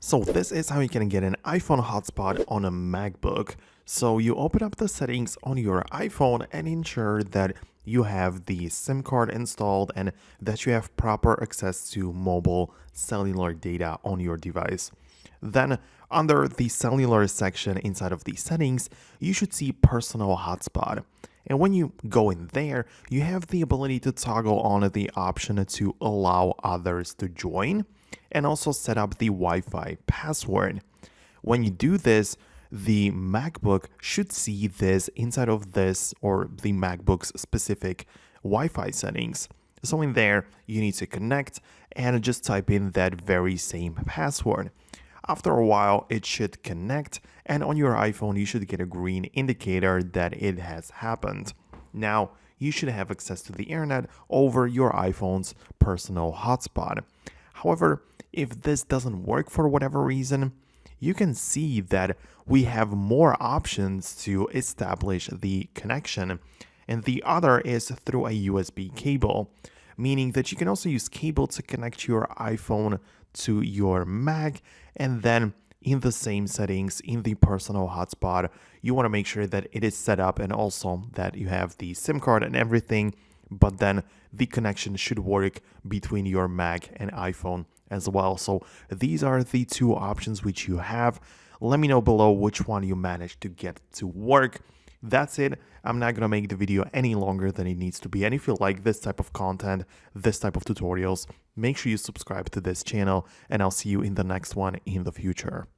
So this is how you can get an iPhone hotspot on a MacBook. So you open up the settings on your iPhone and ensure that you have the SIM card installed and that you have proper access to mobile cellular data on your device. Then under the cellular section inside of the settings, you should see personal hotspot. And when you go in there, you have the ability to toggle on the option to allow others to join and also set up the Wi-Fi password. When you do this, the MacBook should see this inside of this or the MacBook's specific Wi-Fi settings. So in there, you need to connect and just type in that very same password. After a while, it should connect, and on your iPhone, you should get a green indicator that it has happened. Now, you should have access to the internet over your iPhone's personal hotspot. However, if this doesn't work for whatever reason, you can see that we have more options to establish the connection, and the other is through a USB cable, meaning that you can also use cable to connect your iPhone to your Mac, and then in the same settings in the personal hotspot, you want to make sure that it is set up and also that you have the SIM card and everything, but then the connection should work between your Mac and iPhone as well. So these are the two options which you have. Let me know below which one you managed to get to work. That's it. I'm not going to make the video any longer than it needs to be. And if you like this type of content, this type of tutorials, make sure you subscribe to this channel, and I'll see you in the next one in the future.